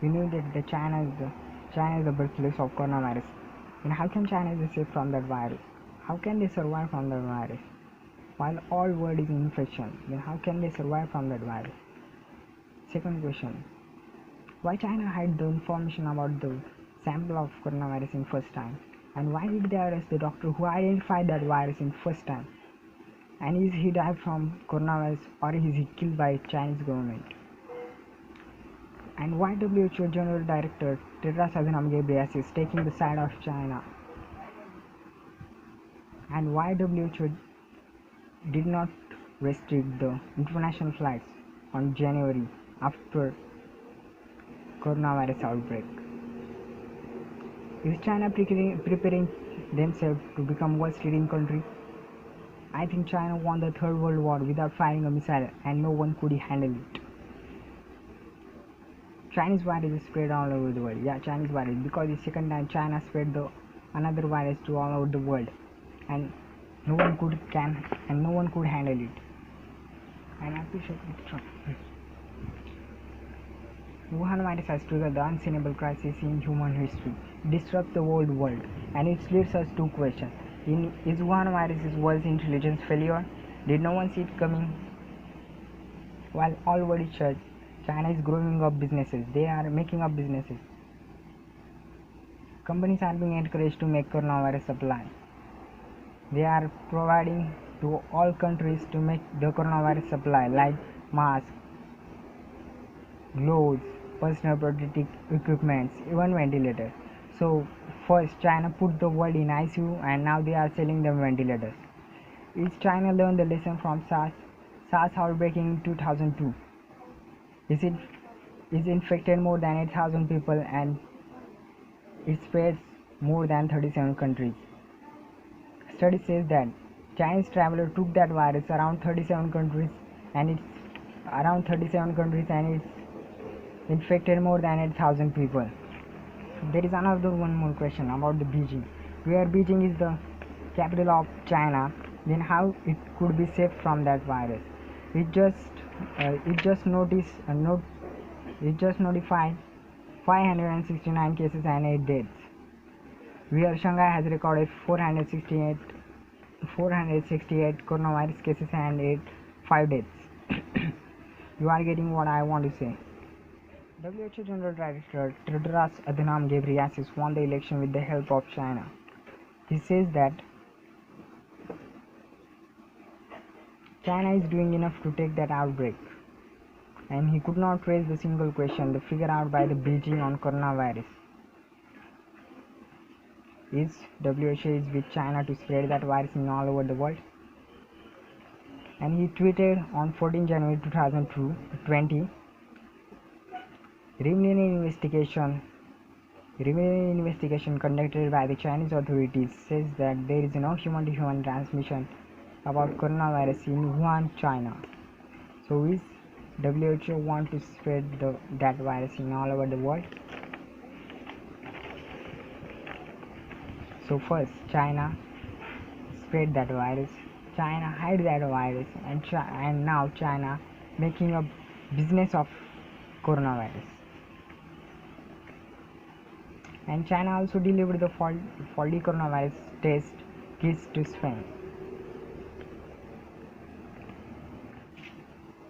We know that China is the birthplace of coronavirus. And how can China be safe from that virus? How can they survive from that virus? While all world is in infection, then how can they survive from that virus? Second question: why China hide the information about the sample of coronavirus in first time? And why did they arrest the doctor who identified that virus in first time? And is he died from coronavirus or is he killed by Chinese government? And why WHO General Director Tedros Adhanom Ghebreyesus is taking the side of China? And why WHO did not restrict the international flights on January after coronavirus outbreak? Is China preparing themselves to become world's leading country? I think China won the Third World War without firing a missile and no one could handle it. Chinese virus is spread all over the world. Yeah, Chinese virus, because the second time China spread the another virus to all over the world, and no one could handle it. And I appreciate it. Wuhan virus has triggered the unseenable crisis in human history. It disrupts the whole world, and it leads us to questions. Is Wuhan virus world's intelligence failure? Did no one see it coming? While all world is shut, China is growing up businesses. They are making up businesses. Companies are being encouraged to make coronavirus supply. They are providing to all countries to make the coronavirus supply, like masks, gloves, personal protective equipments, even ventilators. So first China put the world in ICU and now they are selling them ventilators. Is China learned the lesson from SARS outbreak in 2002? Is infected more than 8,000 people and it spreads more than 37 countries. Study says that Chinese traveler took that virus around 37 countries and it's infected more than 8,000 people. There is another one more question about the Beijing. Where Beijing is the capital of China, then how it could be safe from that virus? It just notified 569 cases and 8 deaths. Where Shanghai has recorded 468 coronavirus cases and 5 deaths. You are getting what I want to say. WHO General Director Tedros Adhanom Ghebreyesus won the election with the help of China. He says that China is doing enough to take that outbreak, and he could not raise the single question figured out by the Beijing on coronavirus. Is WHO is with China to spread that virus in all over the world? And he tweeted on 14 January 2020, Revealing investigation conducted by the Chinese authorities says that there is no human-to-human transmission about coronavirus in Wuhan, China. So is WHO want to spread that virus in all over the world? So first China spread that virus, China hide that virus, and now China making a business of coronavirus. And China also delivered the faulty coronavirus test kits to Spain.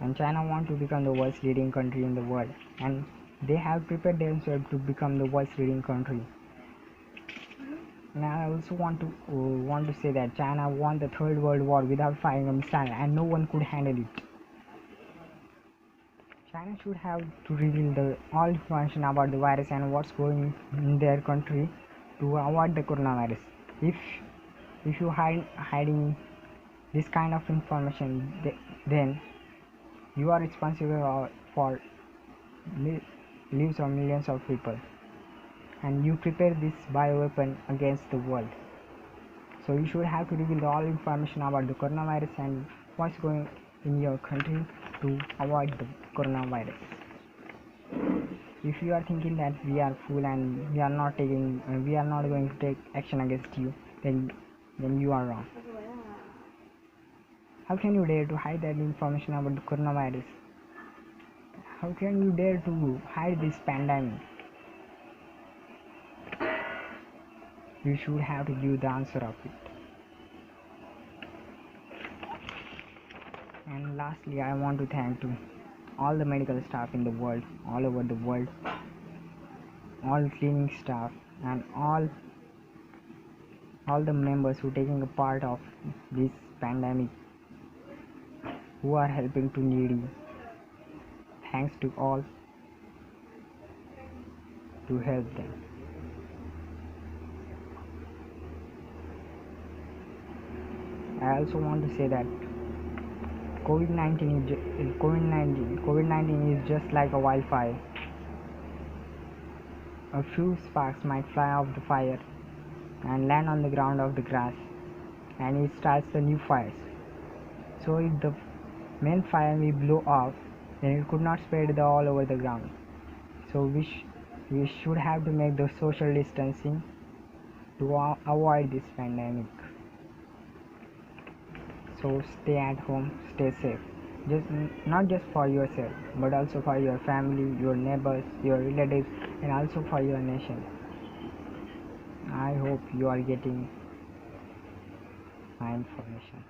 And China wants to become the world's leading country in the world, and they have prepared themselves to become the world's leading country. And I also want to say that China won the Third World War without firing a missile, and no one could handle it. China should have to reveal all information about the virus and what's going in their country to avoid the coronavirus. If you hiding this kind of information, then you are responsible for lives of millions of people, and you prepare this bioweapon against the world. So you should have to reveal all information about the coronavirus and what's going in your country to avoid the coronavirus. If you are thinking that we are fool and we are not going to take action against you, then you are wrong. How can you dare to hide that information about the coronavirus? How can you dare to hide this pandemic? You should have to give the answer of it. And lastly, I want to thank to all the medical staff in the world, all over the world, all cleaning staff, and all the members who are taking a part of this pandemic, who are helping to needy. Thanks to all to help them. I also want to say that COVID-19 is just like a wildfire. A few sparks might fly off the fire and land on the ground of the grass, and it starts the new fires. So if the main fire will blow off, then it could not spread all over the ground. So we should have to make the social distancing to avoid this pandemic. So stay at home, stay safe. Not just for yourself, but also for your family, your neighbors, your relatives, and also for your nation. I hope you are getting my information.